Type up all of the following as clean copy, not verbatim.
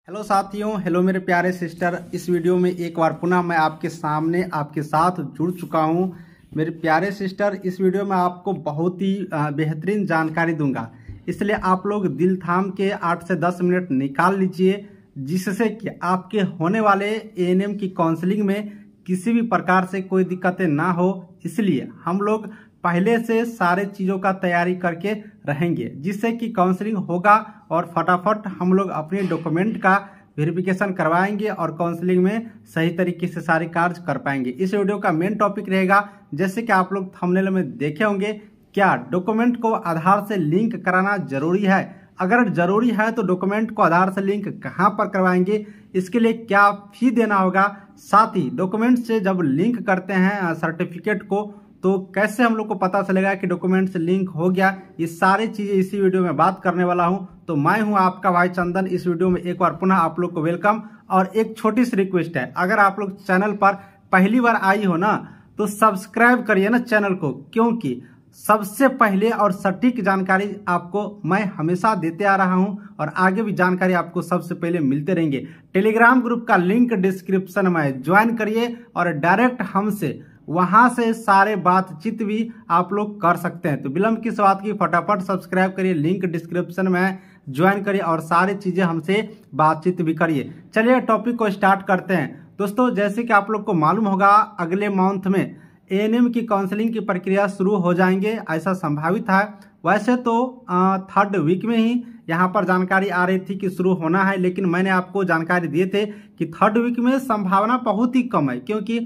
Hello साथियों, hello मेरे प्यारे सिस्टर। इस वीडियो में एक बार पुनः मैं आपके सामने आपके साथ जुड़ चुका हूं। मेरे प्यारे सिस्टर, इस वीडियो में आपको बहुत ही बेहतरीन जानकारी दूंगा, इसलिए आप लोग दिल थाम के 8 से 10 मिनट निकाल लीजिए, जिससे कि आपके होने वाले एएनएम की काउंसलिंग में किसी भी प्रकार से कोई दिक्कतें ना हो। इसलिए हम लोग पहले से सारे चीज़ों का तैयारी करके रहेंगे, जिससे कि काउंसलिंग होगा और फटाफट हम लोग अपने डॉक्यूमेंट का वेरिफिकेशन करवाएंगे और काउंसलिंग में सही तरीके से सारे कार्य कर पाएंगे। इस वीडियो का मेन टॉपिक रहेगा, जैसे कि आप लोग थंबनेल में देखे होंगे, क्या डॉक्यूमेंट को आधार से लिंक कराना जरूरी है। अगर जरूरी है तो डॉक्यूमेंट को आधार से लिंक कहां पर करवाएंगे, इसके लिए क्या फी देना होगा, साथ ही डॉक्यूमेंट से जब लिंक करते हैं सर्टिफिकेट को तो कैसे हम लोग को पता चलेगा कि डॉक्यूमेंट से लिंक हो गया। ये सारी चीजें इसी वीडियो में बात करने वाला हूं। तो मैं हूं आपका भाई चंदन। इस वीडियो में एक बार पुनः आप लोग को वेलकम और एक छोटी सी रिक्वेस्ट है, अगर आप लोग चैनल पर पहली बार आई हो ना तो सब्सक्राइब करिए ना चैनल को, क्योंकि सबसे पहले और सटीक जानकारी आपको मैं हमेशा देते आ रहा हूं और आगे भी जानकारी आपको सबसे पहले मिलते रहेंगे। टेलीग्राम ग्रुप का लिंक डिस्क्रिप्शन में ज्वाइन करिए और डायरेक्ट हमसे वहां से सारे बातचीत भी आप लोग कर सकते हैं। तो विलंब किस बात की, फटाफट सब्सक्राइब करिए, लिंक डिस्क्रिप्शन में ज्वाइन करिए और सारी चीजें हमसे बातचीत भी करिए। चलिए टॉपिक को स्टार्ट करते हैं। दोस्तों, जैसे कि आप लोग को मालूम होगा, अगले मंथ में एएनएम की काउंसलिंग की प्रक्रिया शुरू हो जाएंगे, ऐसा संभावित है। वैसे तो 3rd वीक में ही यहाँ पर जानकारी आ रही थी कि शुरू होना है, लेकिन मैंने आपको जानकारी दिए थे कि 3rd वीक में संभावना बहुत ही कम है, क्योंकि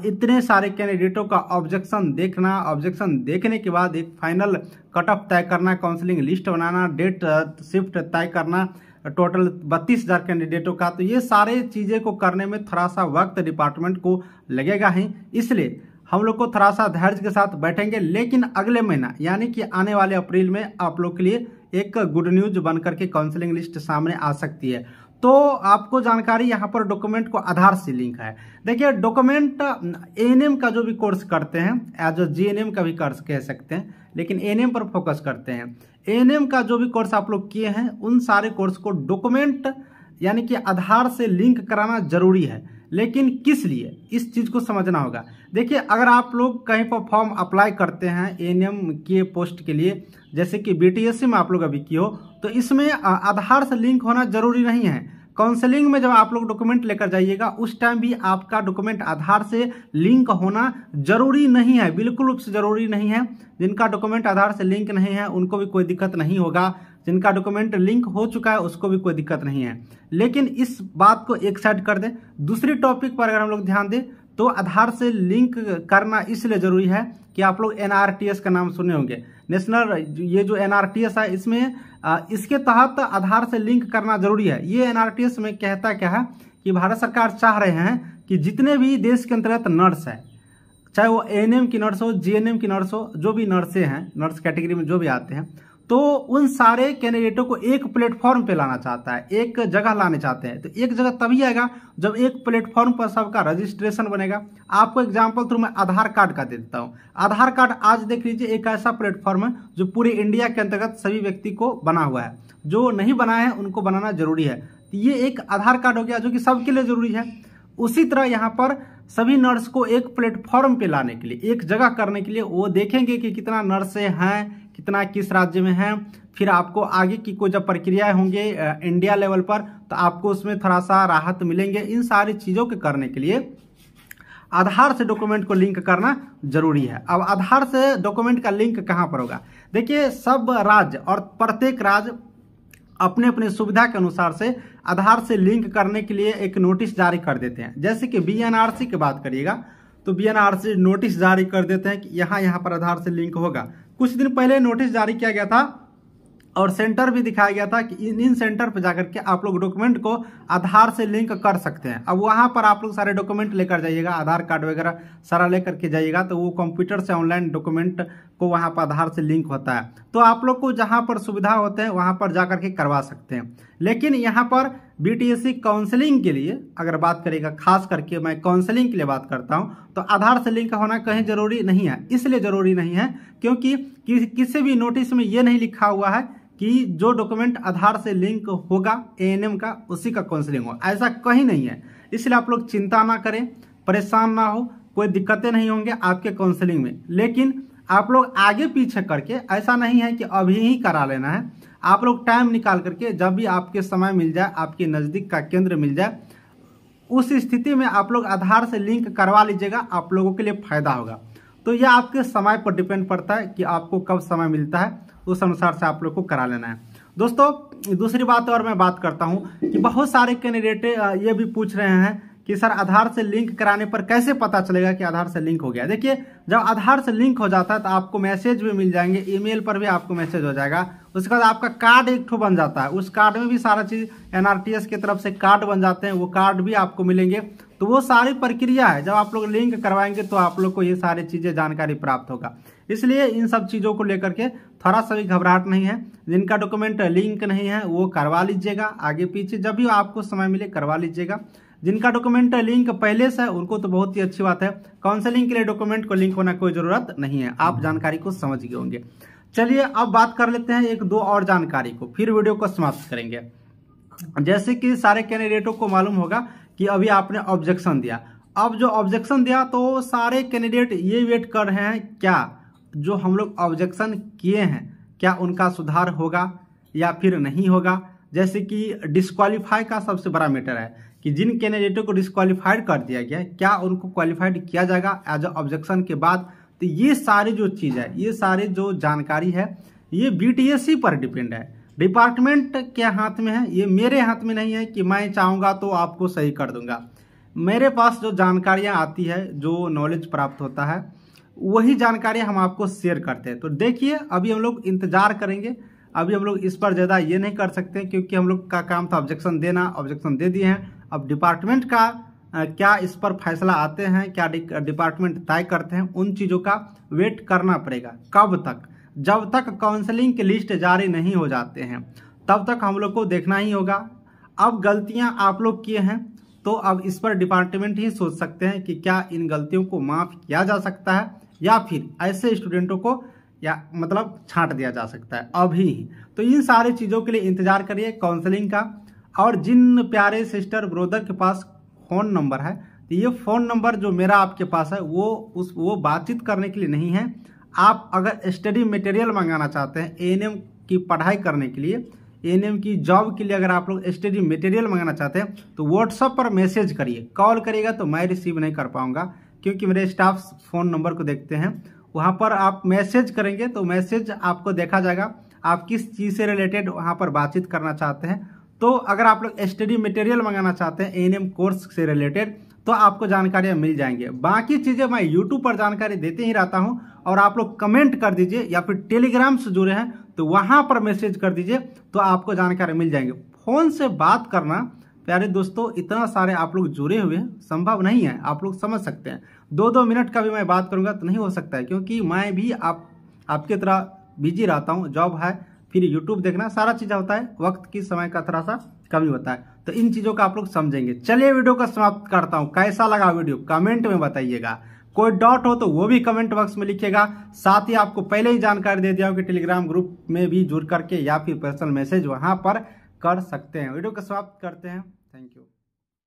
इतने सारे कैंडिडेटों का ऑब्जेक्शन देखने के बाद एक फाइनल कट ऑफ तय करना, काउंसलिंग लिस्ट बनाना, डेट शिफ्ट तय करना, टोटल 32,000 कैंडिडेटों का, तो ये सारे चीजें को करने में थोड़ा सा वक्त डिपार्टमेंट को लगेगा ही। इसलिए हम लोग को थोड़ा सा धैर्य के साथ बैठेंगे, लेकिन अगले महीना यानी कि आने वाले अप्रैल में आप लोग के लिए एक गुड न्यूज बनकर के काउंसलिंग लिस्ट सामने आ सकती है। तो आपको जानकारी यहाँ पर डॉक्यूमेंट को आधार से लिंक है। देखिए, डॉक्यूमेंट एएनएम का जो भी कोर्स करते हैं, एज अ जीएनएम का भी कोर्स कह सकते हैं, लेकिन एएनएम पर फोकस करते हैं। एएनएम का जो भी कोर्स आप लोग किए हैं, उन सारे कोर्स को डॉक्यूमेंट यानी कि आधार से लिंक कराना जरूरी है, लेकिन किस लिए, इस चीज को समझना होगा। देखिए, अगर आप लोग कहीं पर फॉर्म अप्लाई करते हैं एएनएम के पोस्ट के लिए, जैसे कि बीटीएससी में आप लोग अभी किए हो, तो इसमें आधार से लिंक होना जरूरी नहीं है। काउंसलिंग में जब आप लोग डॉक्यूमेंट लेकर जाइएगा, उस टाइम भी आपका डॉक्यूमेंट आधार से लिंक होना जरूरी नहीं है, बिल्कुल रूप से जरूरी नहीं है। जिनका डॉक्यूमेंट आधार से लिंक नहीं है उनको भी कोई दिक्कत नहीं होगा, जिनका डॉक्यूमेंट लिंक हो चुका है उसको भी कोई दिक्कत नहीं है। लेकिन इस बात को एक साइड कर दें, दूसरी टॉपिक पर अगर हम लोग ध्यान दें तो आधार से लिंक करना इसलिए जरूरी है कि आप लोग एनआरटीएस का नाम सुने होंगे, नेशनल, ये जो एनआरटीएस है इसमें इसके तहत आधार से लिंक करना जरूरी है। ये एनआरटीएस में कहता क्या है कि भारत सरकार चाह रहे हैं कि जितने भी देश के अंतर्गत नर्स है, चाहे वो एएनएम की नर्स हो, जीएनएम की नर्स हो, जो भी नर्सें हैं, नर्स कैटेगरी में जो भी आते हैं, तो उन सारे कैंडिडेटों को एक प्लेटफॉर्म पे लाना चाहता है, एक जगह लाने चाहते हैं। तो एक जगह तभी आएगा जब एक प्लेटफॉर्म पर सबका रजिस्ट्रेशन बनेगा। आपको एग्जांपल थ्रू मैं आधार कार्ड का दे देता हूं। आधार कार्ड आज देख लीजिए एक ऐसा प्लेटफॉर्म है जो पूरे इंडिया के अंतर्गत सभी व्यक्ति को बना हुआ है, जो नहीं बनाए हैं उनको बनाना जरूरी है। तो ये एक आधार कार्ड हो गया जो कि सबके लिए जरूरी है। उसी तरह यहाँ पर सभी नर्स को एक प्लेटफॉर्म पे लाने के लिए, एक जगह करने के लिए, वो देखेंगे कि कितना नर्सें हैं, कितना किस राज्य में है, फिर आपको आगे की कोई जब प्रक्रियाएं होंगे इंडिया लेवल पर तो आपको उसमें थोड़ा सा राहत मिलेंगे। इन सारी चीजों के करने के लिए आधार से डॉक्यूमेंट को लिंक करना जरूरी है। अब आधार से डॉक्यूमेंट का लिंक कहां पर होगा? देखिए, सब राज्य और प्रत्येक राज्य अपने अपने सुविधा के अनुसार से आधार से लिंक करने के लिए एक नोटिस जारी कर देते हैं। जैसे कि बीएनआरसी की बात करिएगा तो बीएनआरसी नोटिस जारी कर देते हैं कि यहाँ पर आधार से लिंक होगा। कुछ दिन पहले नोटिस जारी किया गया था और सेंटर भी दिखाया गया था कि इन सेंटर पर जाकर के आप लोग डॉक्यूमेंट को आधार से लिंक कर सकते हैं। अब वहां पर आप लोग सारे डॉक्यूमेंट लेकर जाइएगा, आधार कार्ड वगैरह सारा लेकर के जाइएगा, तो वो कंप्यूटर से ऑनलाइन डॉक्यूमेंट को वहां पर आधार से लिंक होता है। तो आप लोग को जहां पर सुविधा होते हैं वहां पर जाकर के करवा सकते हैं। लेकिन यहाँ पर बीटीएससी काउंसलिंग के लिए अगर बात करेगा, खास करके मैं काउंसलिंग के लिए बात करता हूं, तो आधार से लिंक होना कहीं जरूरी नहीं है। इसलिए जरूरी नहीं है क्योंकि किसी भी नोटिस में ये नहीं लिखा हुआ है कि जो डॉक्यूमेंट आधार से लिंक होगा एएनएम का उसी का काउंसलिंग हो, ऐसा कहीं नहीं है। इसलिए आप लोग चिंता ना करें, परेशान ना हो, कोई दिक्कतें नहीं होंगे आपके काउंसलिंग में। लेकिन आप लोग आगे पीछे करके, ऐसा नहीं है कि अभी ही करा लेना है, आप लोग टाइम निकाल करके जब भी आपके समय मिल जाए, आपके नज़दीक का केंद्र मिल जाए, उस स्थिति में आप लोग आधार से लिंक करवा लीजिएगा, आप लोगों के लिए फायदा होगा। तो यह आपके समय पर डिपेंड पड़ता है कि आपको कब समय मिलता है, उस अनुसार से आप लोग को करा लेना है। दोस्तों दूसरी बात और मैं बात करता हूं कि बहुत सारे कैंडिडेट ये भी पूछ रहे हैं कि सर आधार से लिंक कराने पर कैसे पता चलेगा कि आधार से लिंक हो गया। देखिए, जब आधार से लिंक हो जाता है तो आपको मैसेज भी मिल जाएंगे, ईमेल पर भी आपको मैसेज हो जाएगा। उसके बाद आपका कार्ड एक ठो बन जाता है, उस कार्ड में भी सारा चीज़ एनआरटीएस की तरफ से कार्ड बन जाते हैं, वो कार्ड भी आपको मिलेंगे। तो वो सारी प्रक्रिया है, जब आप लोग लिंक करवाएंगे तो आप लोग को ये सारी चीज़ें जानकारी प्राप्त होगा। इसलिए इन सब चीज़ों को लेकर के थोड़ा सा भी घबराहट नहीं है। जिनका डॉक्यूमेंट लिंक नहीं है वो करवा लीजिएगा, आगे पीछे जब भी आपको समय मिले करवा लीजिएगा। जिनका डॉक्यूमेंट लिंक पहले से है उनको तो बहुत ही अच्छी बात है, काउंसलिंग के लिए डॉक्यूमेंट को लिंक होना कोई ज़रूरत नहीं है, आप जानकारी को समझ गए होंगे। चलिए अब बात कर लेते हैं एक दो और जानकारी को, फिर वीडियो को समाप्त करेंगे। जैसे कि सारे कैंडिडेटों को मालूम होगा कि अभी आपने ऑब्जेक्शन दिया, अब जो ऑब्जेक्शन दिया तो सारे कैंडिडेट ये वेट कर रहे हैं क्या जो हम लोग ऑब्जेक्शन किए हैं क्या उनका सुधार होगा या फिर नहीं होगा। जैसे कि डिस्क्वालीफाई का सबसे बड़ा मैटर है कि जिन कैंडिडेटों को डिस्क्वालीफाइड कर दिया गया क्या उनको क्वालिफाइड किया जाएगा एज ऑब्जेक्शन के बाद। तो ये सारी जो चीज़ है, ये सारी जो जानकारी है, ये बीटीएससी पर डिपेंड है, डिपार्टमेंट के हाथ में है, ये मेरे हाथ में नहीं है कि मैं चाहूँगा तो आपको सही कर दूंगा। मेरे पास जो जानकारियाँ आती है, जो नॉलेज प्राप्त होता है, वही जानकारी हम आपको शेयर करते हैं। तो देखिए अभी हम लोग इंतजार करेंगे, अभी हम लोग इस पर ज़्यादा ये नहीं कर सकते क्योंकि हम लोग का काम था ऑब्जेक्शन देना, ऑब्जेक्शन दे दिए हैं। अब डिपार्टमेंट का क्या इस पर फैसला आते हैं, क्या डिपार्टमेंट तय करते हैं, उन चीज़ों का वेट करना पड़ेगा। कब तक? जब तक काउंसलिंग की लिस्ट जारी नहीं हो जाते हैं तब तक हम लोग को देखना ही होगा। अब गलतियां आप लोग किए हैं तो अब इस पर डिपार्टमेंट ही सोच सकते हैं कि क्या इन गलतियों को माफ़ किया जा सकता है या फिर ऐसे स्टूडेंटों को या मतलब छांट दिया जा सकता है अभी ही। तो इन सारी चीज़ों के लिए इंतजार करिए काउंसलिंग का। और जिन प्यारे सिस्टर ब्रोदर के पास फ़ोन नंबर है, तो ये फ़ोन नंबर जो मेरा आपके पास है वो बातचीत करने के लिए नहीं है। आप अगर स्टडी मटेरियल मंगाना चाहते हैं एएनएम की पढ़ाई करने के लिए, एएनएम की जॉब के लिए अगर आप लोग स्टडी मटेरियल मंगाना चाहते हैं तो व्हाट्सएप पर मैसेज करिए। कॉल करिएगा तो मैं रिसीव नहीं कर पाऊँगा क्योंकि मेरे स्टाफ फ़ोन नंबर को देखते हैं। वहाँ पर आप मैसेज करेंगे तो मैसेज आपको देखा जाएगा आप किस चीज़ से रिलेटेड वहाँ पर बातचीत करना चाहते हैं। तो अगर आप लोग स्टडी मटेरियल मंगाना चाहते हैं एएनएम कोर्स से रिलेटेड तो आपको जानकारियाँ मिल जाएंगे। बाकी चीज़ें मैं यूट्यूब पर जानकारी देते ही रहता हूँ और आप लोग कमेंट कर दीजिए या फिर टेलीग्राम से जुड़े हैं तो वहाँ पर मैसेज कर दीजिए तो आपको जानकारी मिल जाएंगे। फ़ोन से बात करना प्यारे दोस्तों इतना सारे आप लोग जुड़े हुए हैं संभव नहीं है, आप लोग समझ सकते हैं। 2-2 मिनट का भी मैं बात करूंगा तो नहीं हो सकता है क्योंकि मैं भी आपके तरह बिजी रहता हूं, जॉब है, फिर यूट्यूब देखना, सारा चीज़ होता है, वक्त की समय का थोड़ा सा कमी होता है। तो इन चीज़ों का आप लोग समझेंगे। चलिए वीडियो को समाप्त करता हूँ। कैसा लगा वीडियो कमेंट में बताइएगा, कोई डाउट हो तो वो भी कमेंट बॉक्स में लिखिएगा। साथ ही आपको पहले ही जानकारी दे दिया हूँ कि टेलीग्राम ग्रुप में भी जुड़ करके या फिर पर्सनल मैसेज वहाँ पर कर सकते हैं। वीडियो को समाप्त करते हैं।